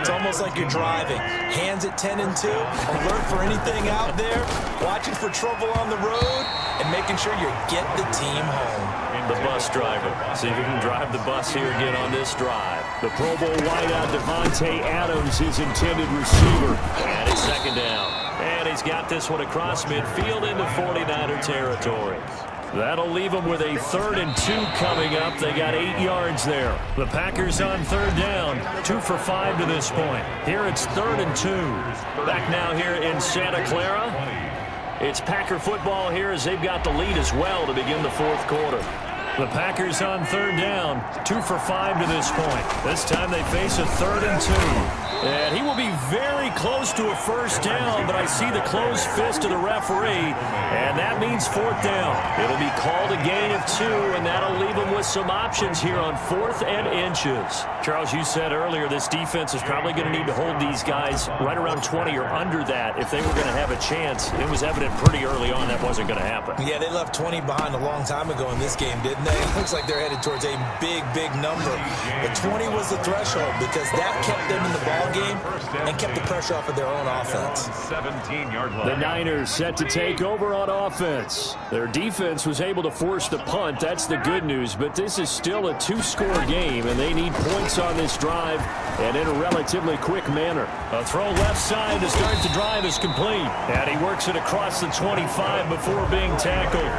It's almost like you're driving. Hands at 10 and 2, alert for anything out there, watching for trouble on the road, and making sure you get the team home. The bus driver. See if he can drive the bus here again on this drive. The Pro Bowl wideout Devontae Adams, his intended receiver. And it's 2nd down. And he's got this one across midfield into 49er territory. That'll leave them with a 3rd and 2 coming up. They got 8 yards there. The Packers on 3rd down. 2 for 5 to this point. Here it's 3rd and 2. Back now here in Santa Clara. It's Packer football here as they've got the lead as well to begin the 4th quarter. The Packers on 3rd down, 2 for 5 to this point. This time they face a 3rd and 2. And he will be very close to a 1st down, but I see the closed fist of the referee, and that means 4th down. It'll be called a gain of 2, and that'll leave them with some options here on 4th and inches. Charles, you said earlier this defense is probably going to need to hold these guys right around 20 or under that if they were going to have a chance. It was evident pretty early on that wasn't going to happen. Yeah, they left 20 behind a long time ago in this game, didn't It looks like they're headed towards a big, big number. But 20 was the threshold because that kept them in the ball game and kept the pressure off of their own offense. 17-yard line. The Niners set to take over on offense. Their defense was able to force the punt. That's the good news. But this is still a two-score game, and they need points on this drive and in a relatively quick manner. A throw left side to start the drive is complete. And he works it across the 25 before being tackled.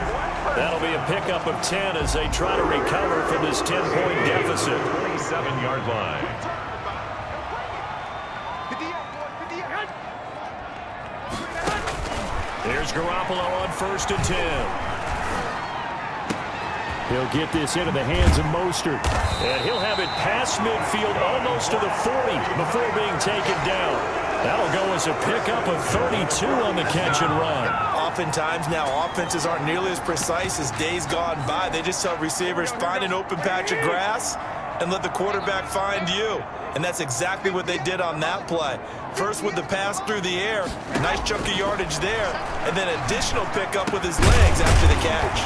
That'll be a pickup of 10 as they try to recover from this 10-point deficit. 27-yard line. Here's Garoppolo on 1st and 10. He'll get this into the hands of Mostert. And he'll have it past midfield almost to the 40 before being taken down. That'll go as a pickup of 32 on the catch and run. Oftentimes now, offenses aren't nearly as precise as days gone by. They just tell receivers, find an open patch of grass and let the quarterback find you. And that's exactly what they did on that play. First with the pass through the air, nice chunk of yardage there, and then additional pickup with his legs after the catch.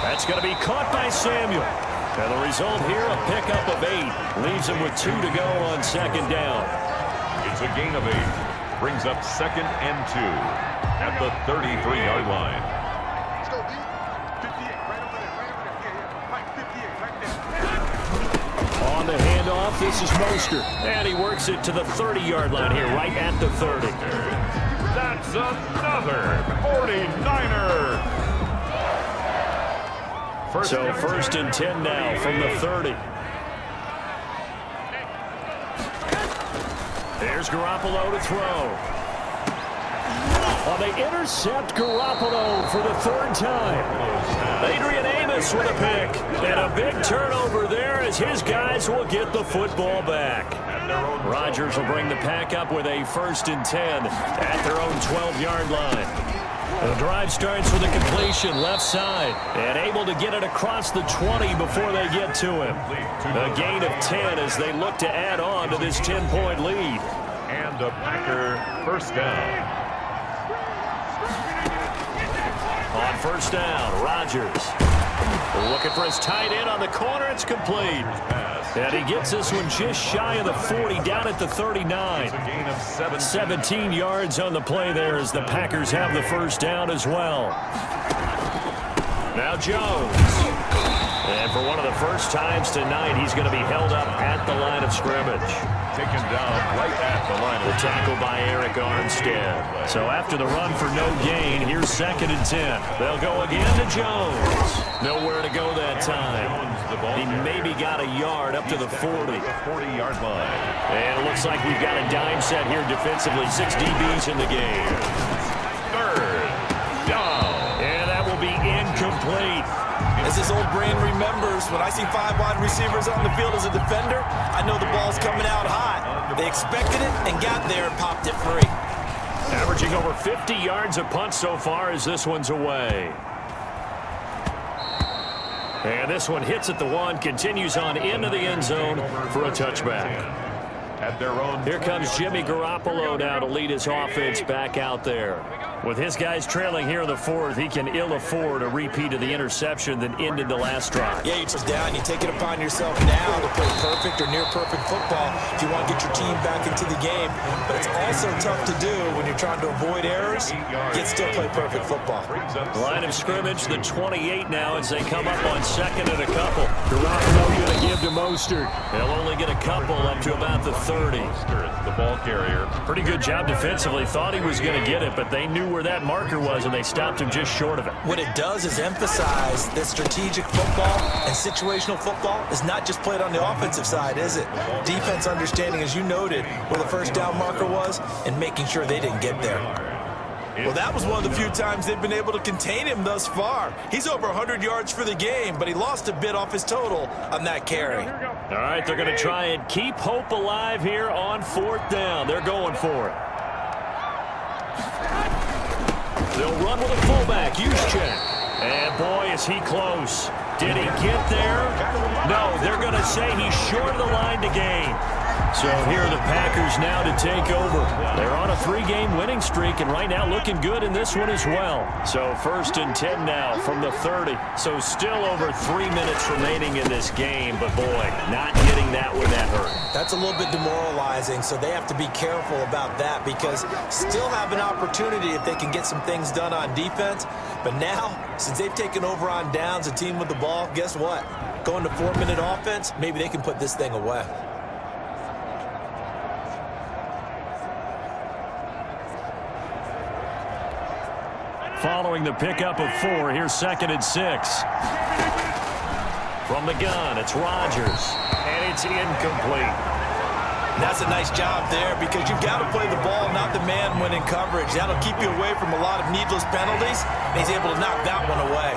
That's going to be caught by Samuel. And the result here, a pickup of 8. Leaves him with 2 to go on 2nd down. It's a gain of 8. Brings up 2nd and 2 at the 33-yard line. On the handoff, this is Mostert. And he works it to the 30-yard line here, right at the 30. That's another 49er. So 1st and 10 now from the 30. There's Garoppolo to throw. Oh, they intercept Garoppolo for the 3rd time. Adrian Amos with a pick. And a big turnover there as his guys will get the football back. Rodgers will bring the pack up with a 1st and 10 at their own 12-yard line. The drive starts with a completion left side and able to get it across the 20 before they get to him. A gain of 10 as they look to add on to this 10-point lead. And a Packer 1st down. On 1st down, Rodgers looking for his tight end on the corner. It's complete. And he gets this one just shy of the 40, down at the 39. 17 yards on the play there as the Packers have the 1st down as well. Now Jones. And for one of the first times tonight, he's going to be held up at the line of scrimmage. Taken down right at the line of the tackle by Eric Armstead. So after the run for no gain, here's 2nd and 10. They'll go again to Jones. Nowhere to go that time. He maybe got a yard up to the 40. 40-yard line. And it looks like we've got a dime set here defensively. 6 DBs in the game. 3rd down. And that will be incomplete. As his old brain remembers, when I see 5 wide receivers on the field as a defender, I know the ball's coming out hot. They expected it and got there and popped it free. Averaging over 50 yards a punt so far as this one's away. And this one hits at the 1, continues on into the end zone for a touchback. At their own. Here comes Jimmy Garoppolo now to lead his offense back out there. With his guys trailing here in the 4th, he can ill afford a repeat of the interception that ended the last drive. Yeah, you're just down. You take it upon yourself now to play perfect or near perfect football if you want to get your team back into the game. But it's also tough to do when you're trying to avoid errors, yet still play perfect football. Line of scrimmage, the 28 now as they come up on 2nd and a couple. Garoppolo going to give to Mostert. They'll only get a couple up to about the 30. The ball carrier. Pretty good job defensively. Thought he was going to get it, but they knew where that marker was, and they stopped him just short of it. What it does is emphasize that strategic football and situational football is not just played on the offensive side, is it? Defense understanding, as you noted, where the 1st down marker was and making sure they didn't get there. Well, that was one of the few times they've been able to contain him thus far. He's over 100 yards for the game, but he lost a bit off his total on that carry. All right, they're going to try and keep hope alive here on 4th down. They're going for it. They'll run with a fullback, Juszczyk. And boy, is he close. Did he get there? No, they're going to say he's short of the line to gain. So here are the Packers now to take over. They're on a 3-game winning streak, and right now looking good in this one as well. So 1st and 10 now from the 30. So still over 3 minutes remaining in this game, but boy, not getting that one that hurt. That's a little bit demoralizing, so they have to be careful about that because still have an opportunity if they can get some things done on defense. But now, since they've taken over on downs, a team with the ball, guess what? Going to 4-minute offense, maybe they can put this thing away. Following the pickup of 4, here's 2nd and 6. From the gun, it's Rodgers, and it's incomplete. That's a nice job there because you've got to play the ball, not the man when in coverage. That'll keep you away from a lot of needless penalties, and he's able to knock that one away.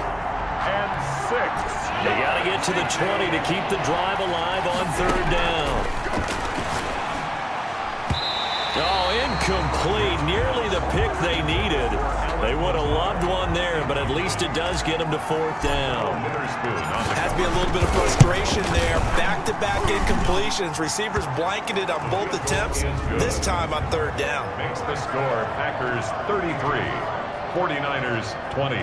And 6. They got to get to the 20 to keep the drive alive on 3rd down. Oh, incomplete. Nearly the pick they needed. They would have loved one there, but at least it does get them to 4th down. Has to be a little bit of frustration there. Back-to-back incompletions. Receivers blanketed on both attempts, this time on 3rd down. Makes the score Packers 33, 49ers 20.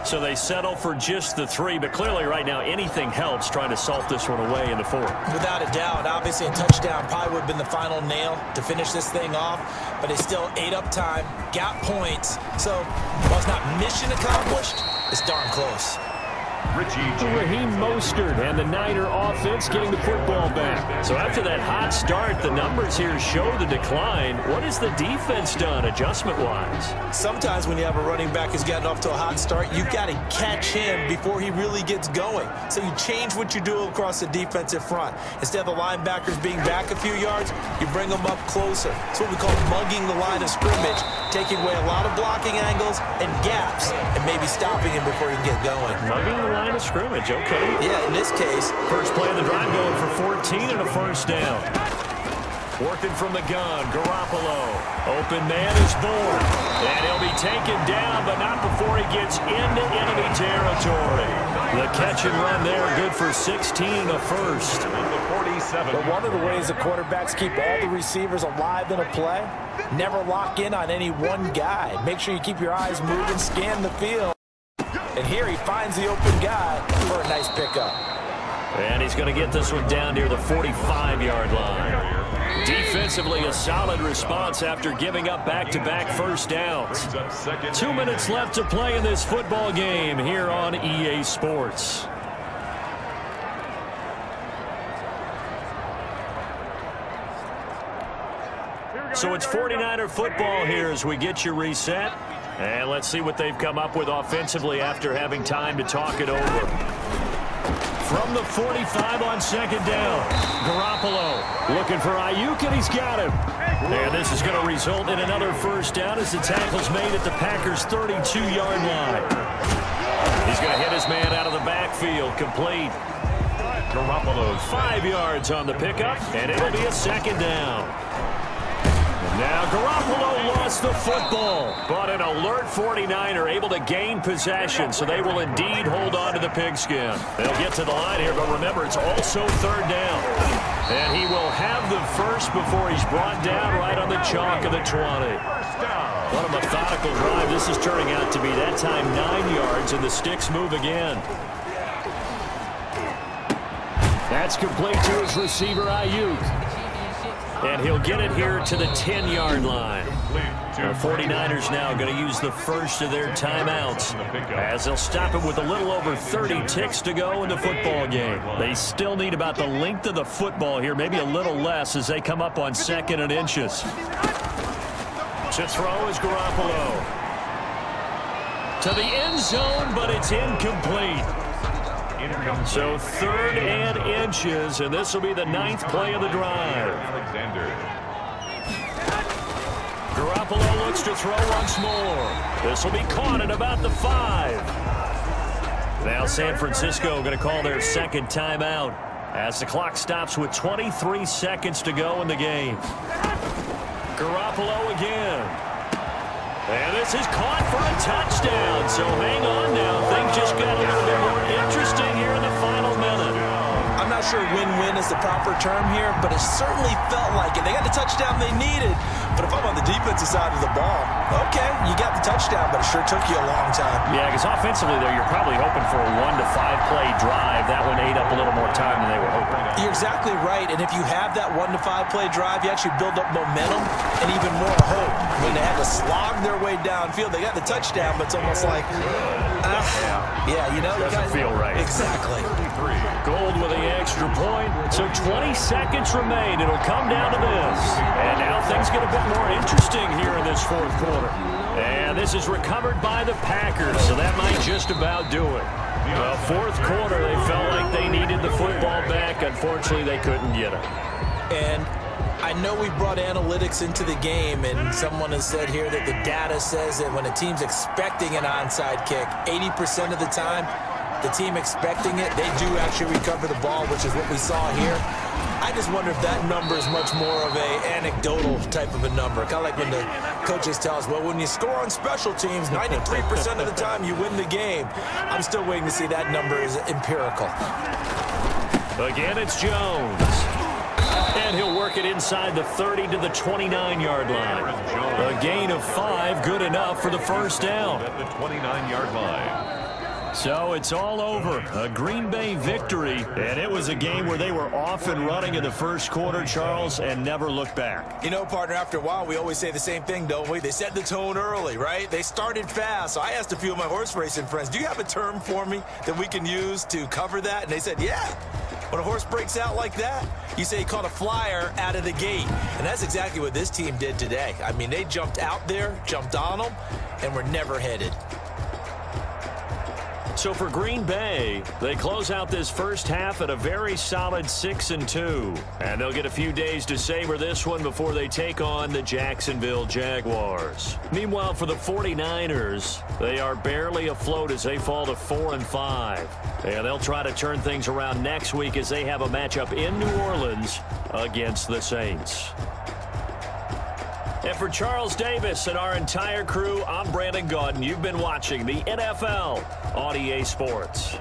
So they settle for just the 3, but clearly right now anything helps trying to salt this one away in the 4th. Without a doubt, obviously a touchdown probably would have been the final nail to finish this thing off, but it's still ate up time, got points, so while it's not mission accomplished, it's darn close. Raheem Mostert and the Niner offense getting the football back. So after that hot start, the numbers here show the decline. What has the defense done adjustment-wise? Sometimes when you have a running back who's gotten off to a hot start, you've got to catch him before he really gets going. So you change what you do across the defensive front. Instead of the linebackers being back a few yards, you bring them up closer. It's what we call mugging the line of scrimmage, taking away a lot of blocking angles and gaps, and maybe stopping him before he can get going. Mugging the line of scrimmage, okay. Yeah, in this case. First play of the drive going for 14 and a 1st down. Working from the gun, Garoppolo. Open man is born. And he'll be taken down, but not before he gets into enemy territory. The catch and run there, good for 16 and a 1st. But one of the ways the quarterbacks keep all the receivers alive in a play, never lock in on any one guy. Make sure you keep your eyes moving, scan the field. And here he finds the open guy for a nice pickup. And he's going to get this one down near the 45-yard line. Defensively, a solid response after giving up back-to-back 1st downs. 2 minutes left to play in this football game here on EA Sports. So it's 49er football here as we get you reset. And let's see what they've come up with offensively after having time to talk it over. From the 45 on 2nd down, Garoppolo looking for Ayuk, and he's got him. And this is going to result in another 1st down as the tackle's made at the Packers' 32-yard line. He's going to hit his man out of the backfield, complete. Garoppolo 5 yards on the pickup, and it'll be a 2nd down. Now Garoppolo lost the football, but an alert 49er able to gain possession, so they will indeed hold on to the pigskin. They'll get to the line here, but remember, it's also 3rd down. And he will have the 1st before he's brought down right on the chalk of the 20. What a methodical drive this is turning out to be. That time 9 yards, and the sticks move again. That's complete to his receiver, Ayuk. And he'll get it here to the 10-yard line. The 49ers now going to use the 1st of their timeouts as they'll stop it with a little over 30 ticks to go in the football game. They still need about the length of the football here, maybe a little less as they come up on 2nd and inches. To throw is Garoppolo. To the end zone, but it's incomplete. So 3rd and inches, and this will be the 9th play of the drive. Garoppolo looks to throw once more. This will be caught at about the 5. Now San Francisco going to call their 2nd timeout as the clock stops with 23 seconds to go in the game. Garoppolo again. And this is caught for a touchdown. So hang on now. Things just got a little bit more interesting here in the final minute. I'm not sure win-win is the proper term here, but it certainly felt like it. They got the touchdown they needed, but if I'm on the defensive side of the ball, okay, you got the touchdown, but it sure took you a long time. Yeah, because offensively there, you're probably hoping for a 1 to 5 play drive. That one ate up a little more time than they were hoping. You're exactly right, and if you have that 1 to 5 play drive, you actually build up momentum and even more hope. When they had to slog their way downfield, they got the touchdown, but it's almost like, yeah, you know, doesn't feel right. Exactly. Gold with the extra point. So 20 seconds remain. It'll come down to this. And now things get a bit more interesting here in this fourth quarter. And this is recovered by the Packers, so that might just about do it. Well, fourth quarter, they felt like they needed the football back. Unfortunately, they couldn't get it. And I know we brought analytics into the game, and someone has said here that the data says that when a team's expecting an onside kick, 80% of the time, the team expecting it, they do actually recover the ball, which is what we saw here. I just wonder if that number is much more of a anecdotal type of a number. Kind of like when the coaches tell us, well, when you score on special teams, 93% of the time you win the game. I'm still waiting to see that number is empirical. Again, it's Jones. And he'll work it inside the 30 to the 29-yard line. A gain of 5, good enough for the first down. At the 29-yard line. So it's all over. A Green Bay victory, and it was a game where they were off and running in the first quarter, Charles, and never looked back. You know, partner, after a while, we always say the same thing, don't we? They set the tone early, right? They started fast. So I asked a few of my horse racing friends, do you have a term for me that we can use to cover that? And they said, yeah. When a horse breaks out like that, you say he caught a flyer out of the gate. And that's exactly what this team did today. I mean, they jumped out there, jumped on them, and were never headed. So for Green Bay, they close out this first half at a very solid 6-2. And they'll get a few days to savor this one before they take on the Jacksonville Jaguars. Meanwhile, for the 49ers, they are barely afloat as they fall to 4-5. And they'll try to turn things around next week as they have a matchup in New Orleans against the Saints. And for Charles Davis and our entire crew, I'm Brandon Gaudin. You've been watching the NFL on EA Sports.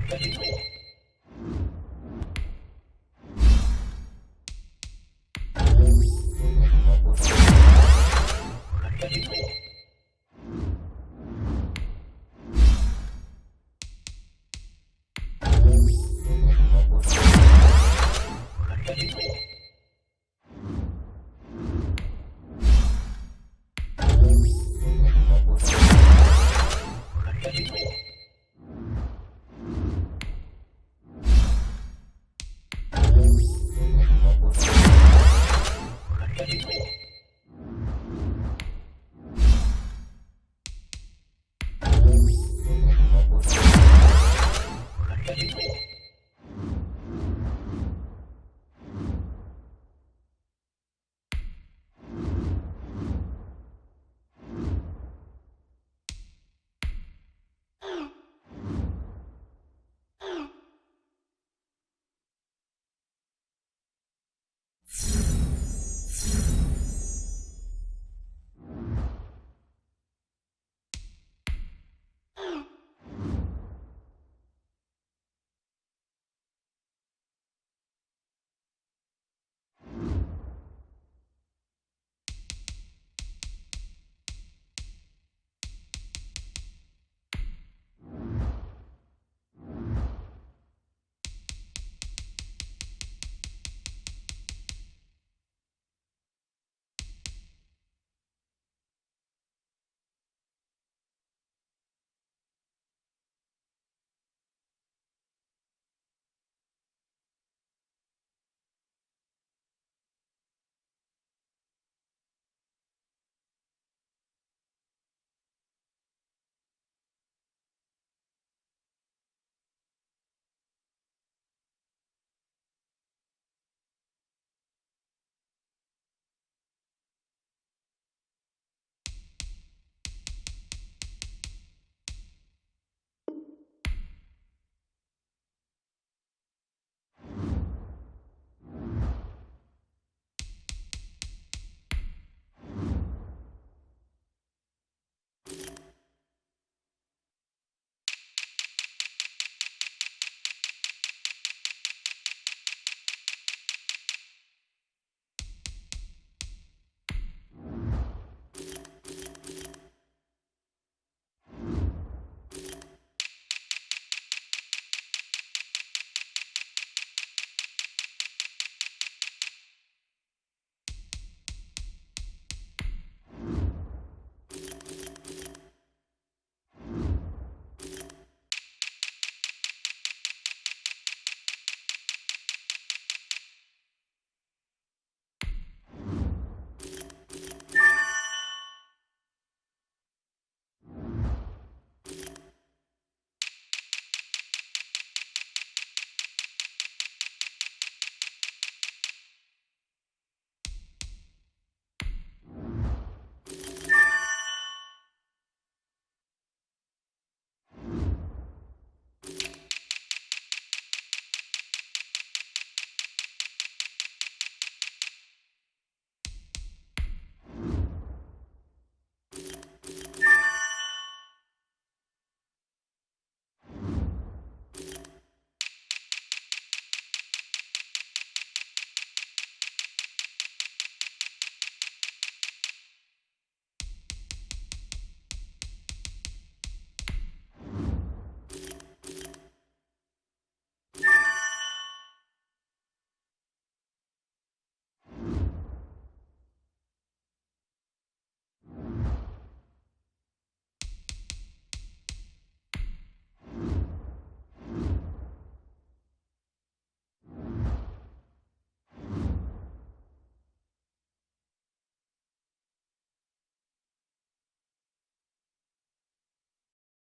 Thank you.